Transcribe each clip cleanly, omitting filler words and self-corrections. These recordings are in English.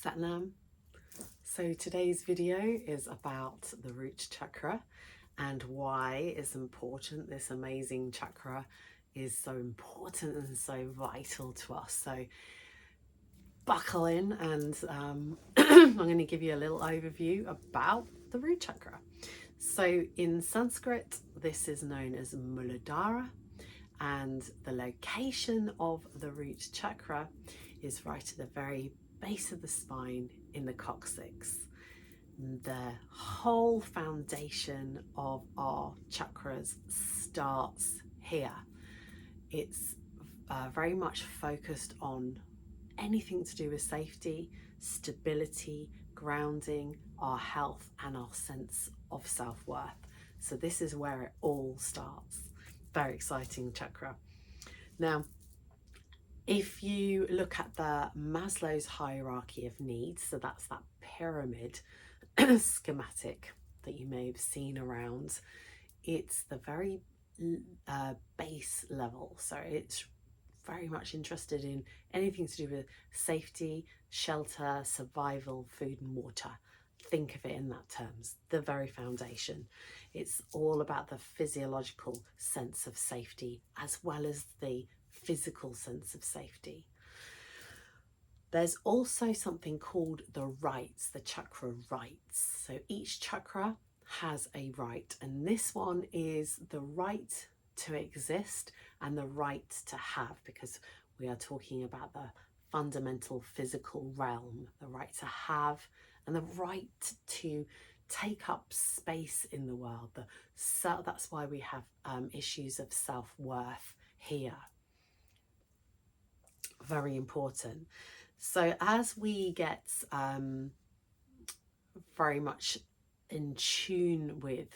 Satnam. So today's video is about the root chakra and why it's important. This amazing chakra is so important and so vital to us. So buckle in and I'm going to give you a little overview about the root chakra. So in Sanskrit, this is known as Muladhara, and the location of the root chakra is right at the very base of the spine in the coccyx. The whole foundation of our chakras starts here. It's very much focused on anything to do with safety, stability, grounding, our health, and our sense of self-worth. So this is where it all starts. Very exciting chakra. Now, if you look at the Maslow's hierarchy of needs, so that's that pyramid schematic that you may have seen around, it's the very base level. So it's very much interested in anything to do with safety, shelter, survival, food and water. Think of it in that terms, the very foundation. It's all about the physiological sense of safety as well as the physical sense of safety. There's also something called the rights, the chakra rights. So each chakra has a right, and this one is the right to exist and the right to have, because we are talking about the fundamental physical realm, the right to have and the right to take up space in the world. That's why we have issues of self-worth here. Very important. So as we get very much in tune with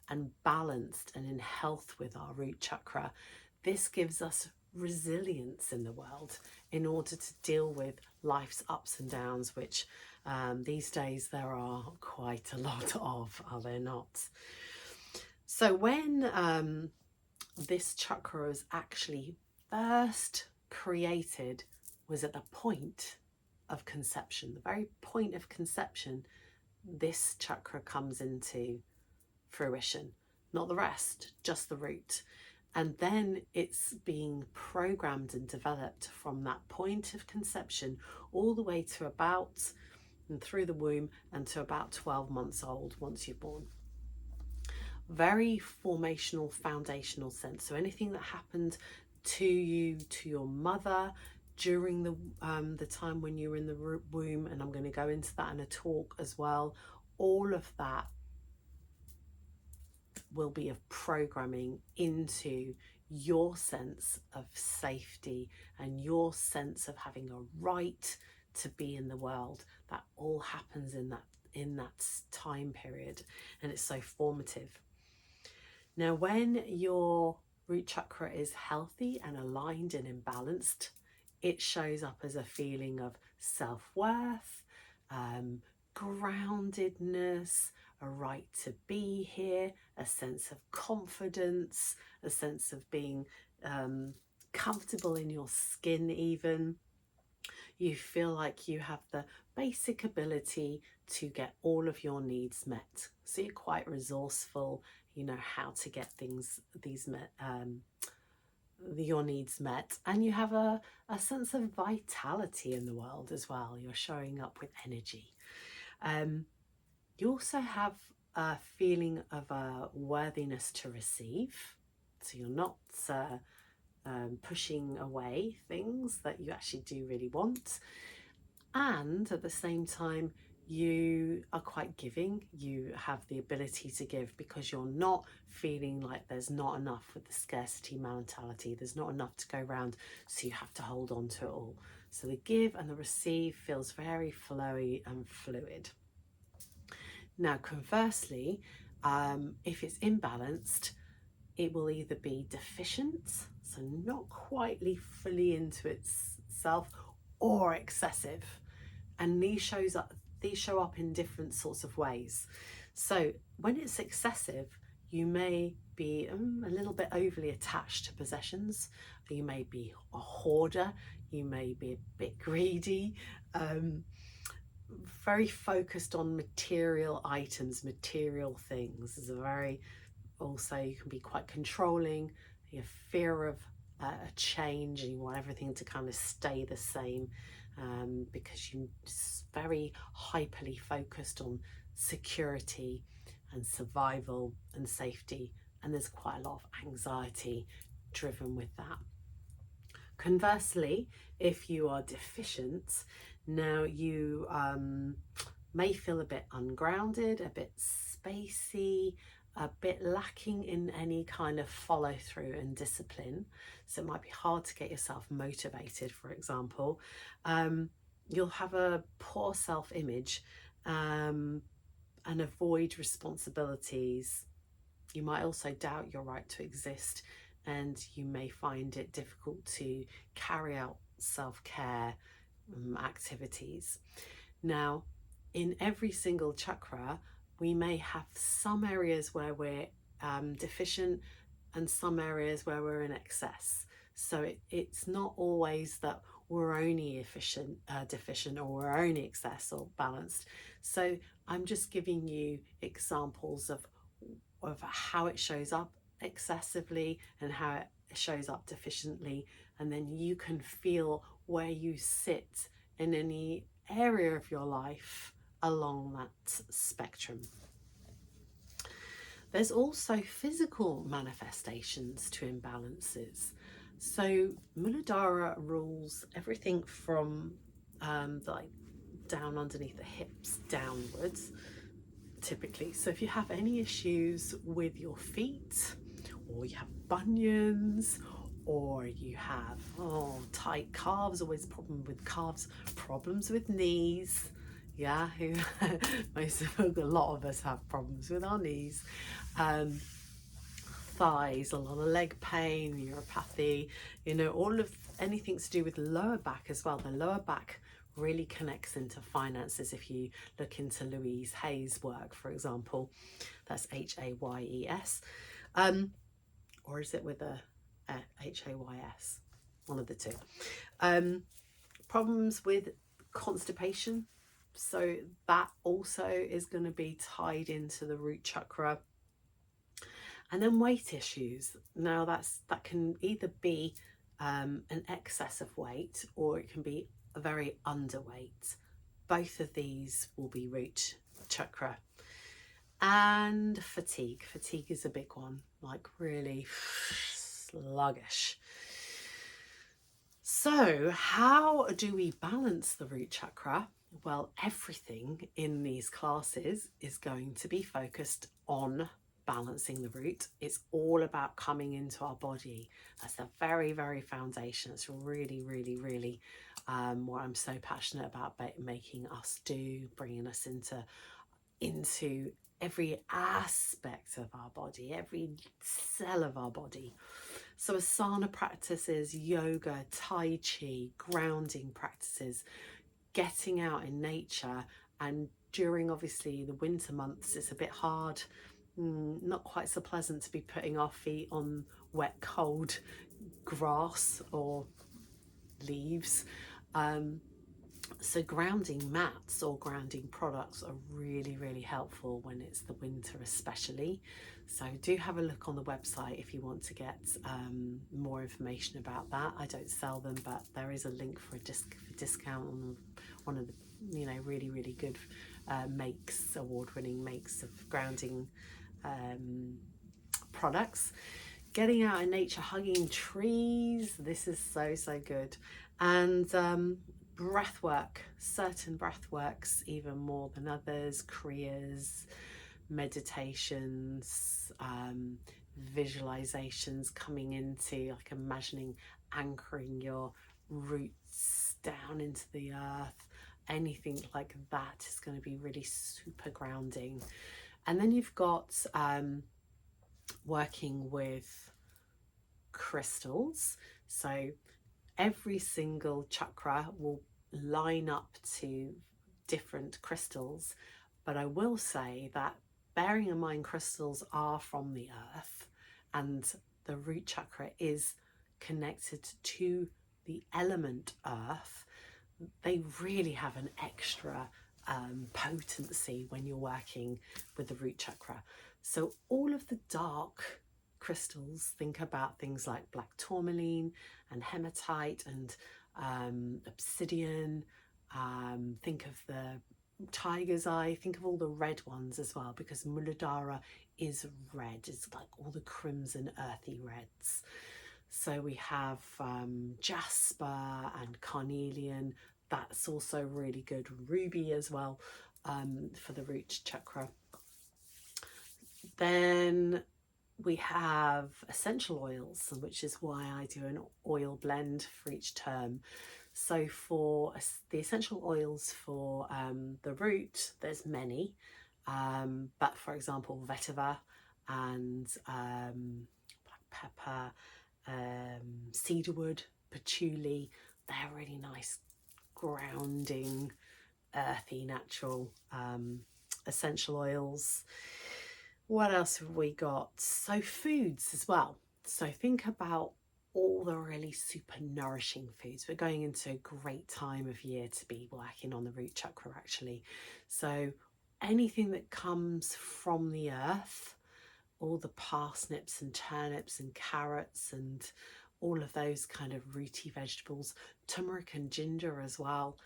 and balanced and in health with our root chakra, this gives us resilience in the world in order to deal with life's ups and downs, which these days there are quite a lot of, are there not? So when this chakra was actually first created was at the point of conception. The very point of conception, this chakra comes into fruition, not the rest, just the root. And then it's being programmed and developed from that point of conception all the way to about and through the womb and to about 12 months old once you're born. Very formational, foundational sense. So anything that happened to you, to your mother during the time when you were in the womb, and I'm going to go into that in a talk as well, all of that will be of programming into your sense of safety and your sense of having a right to be in the world. That all happens in that time period, and it's so formative. Now, when your root chakra is healthy and aligned and imbalanced, it shows up as a feeling of self-worth, groundedness, a right to be here, a sense of confidence, a sense of being comfortable in your skin even. You feel like you have the basic ability to get all of your needs met. So you're quite resourceful, you know how to get your needs met, and you have a sense of vitality in the world as well. You're showing up with energy. You also have a feeling of a worthiness to receive, so you're not pushing away things that you actually do really want, and at the same time you are quite giving. You have the ability to give because you're not feeling like there's not enough with the scarcity mentality. There's not enough to go around, so you have to hold on to it all. So the give and the receive feels very flowy and fluid. Now, conversely, if it's imbalanced, it will either be deficient, so not quite fully into itself, or excessive. And these show up in different sorts of ways. So when it's excessive, you may be a little bit overly attached to possessions. You may be a hoarder. You may be a bit greedy. very focused on material items, material things. It's a very, also you can be quite controlling, you have fear of a change, and you want everything to kind of stay the same, because you're very hyperly focused on security and survival and safety, and there's quite a lot of anxiety driven with that. Conversely, if you are deficient, now you may feel a bit ungrounded, a bit spacey, a bit lacking in any kind of follow through and discipline. So it might be hard to get yourself motivated, for example. You'll have a poor self-image, and avoid responsibilities. You might also doubt your right to exist, and you may find it difficult to carry out self-care activities. Now, in every single chakra, we may have some areas where we're deficient and some areas where we're in excess. So it's not always that we're only deficient, or we're only excess or balanced. So I'm just giving you examples of how it shows up excessively and how it shows up deficiently, and then you can feel where you sit in any area of your life along that spectrum. There's also physical manifestations to imbalances. So Muladhara rules everything from like down underneath the hips downwards, typically. So if you have any issues with your feet, or you have bunions, or you have tight calves, always problem with calves, problems with knees, yeah, a lot of us have problems with our knees, thighs, a lot of leg pain, neuropathy, all of anything to do with lower back as well. The lower back really connects into finances. If you look into Louise Hay's work, for example, that's Hayes, or is it with a Hays? One of the two. Problems with constipation, so that also is going to be tied into the root chakra. And then weight issues. Now that can either be an excess of weight, or it can be a very underweight. Both of these will be root chakra. And fatigue. Fatigue is a big one, like really sluggish. So how do we balance the root chakra? Well, everything in these classes is going to be focused on balancing the root. It's all about coming into our body. That's the very, very foundation. It's really, really, really what I'm so passionate about making us do, bringing us into every aspect of our body, every cell of our body. So asana practices, yoga, tai chi, grounding practices, getting out in nature. And during obviously the winter months, it's a bit hard, not quite so pleasant to be putting our feet on wet, cold grass or leaves. So grounding mats or grounding products are really, really helpful when it's the winter especially. So do have a look on the website if you want to get more information about that. I don't sell them, but there is a link for a discount on one of the really, really good award-winning makes of grounding products. Getting out in nature, hugging trees, this is so, so good. And breath work, certain breath works even more than others, kriyas, meditations, visualizations, coming into like imagining anchoring your roots down into the earth. Anything like that is going to be really super grounding. And then you've got working with crystals. So every single chakra will line up to different crystals, but I will say that bearing in mind crystals are from the earth, and the root chakra is connected to the element earth, they really have an extra potency when you're working with the root chakra. So all of the dark crystals, think about things like black tourmaline and hematite and obsidian. Think of the tiger's eye, think of all the red ones as well, because Muladhara is red. It's like all the crimson earthy reds. So we have jasper and carnelian. That's also really good. Ruby as well, for the root chakra. Then we have essential oils, which is why I do an oil blend for each term. So for the essential oils for the root, there's many, but for example, vetiver and black pepper, cedarwood, patchouli, they're really nice, grounding, earthy, natural essential oils. What else have we got? So foods as well. So think about all the really super nourishing foods. We're going into a great time of year to be working on the root chakra actually. So anything that comes from the earth, all the parsnips and turnips and carrots and all of those kind of rooty vegetables, turmeric and ginger as well,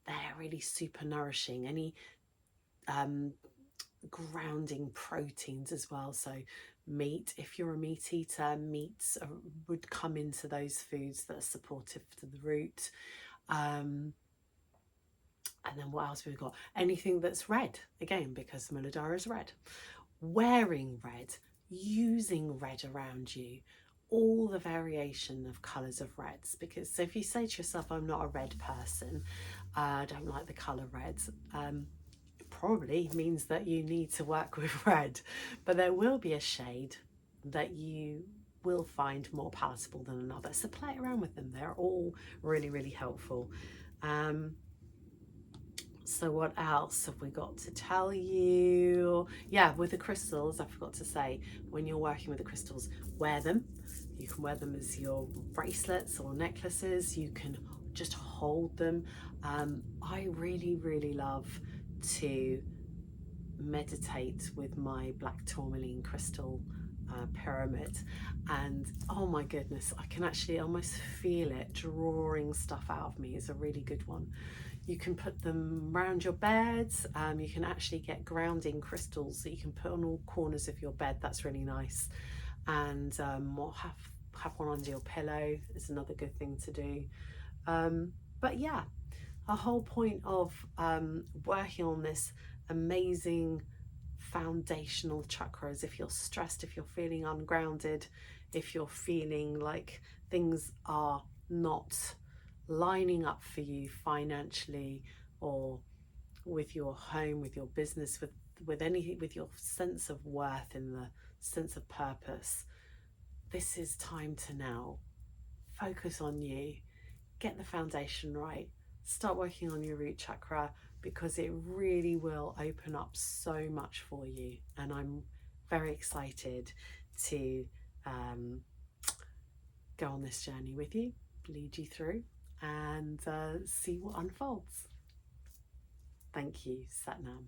they're really super nourishing. Any grounding proteins as well. So meat, if you're a meat eater, meats would come into those foods that are supportive to the root. And then what else have we got? Anything that's red, again, because Muladhara is red. Wearing red, using red around you, all the variation of colours of reds. Because so if you say to yourself, I'm not a red person, I don't like the colour reds, probably means that you need to work with red, but there will be a shade that you will find more palatable than another. So play around with them. They're all really, really helpful. So what else have we got to tell you? Yeah, with the crystals, I forgot to say, when you're working with the crystals, wear them. You can wear them as your bracelets or necklaces. You can just hold them. I really, really love to meditate with my black tourmaline crystal pyramid, and oh my goodness, I can actually almost feel it drawing stuff out of me. Is a really good one. You can put them around your bed. You can actually get grounding crystals that you can put on all corners of your bed. That's really nice. And have one under your pillow is another good thing to do. But yeah, a whole point of working on this amazing foundational chakras, if you're stressed, if you're feeling ungrounded, if you're feeling like things are not lining up for you financially or with your home, with your business, with anything, with your sense of worth and the sense of purpose, this is time to now focus on you, get the foundation right, start working on your root chakra, because it really will open up so much for you. And I'm very excited to go on this journey with you, lead you through, and see what unfolds. Thank you, Satnam.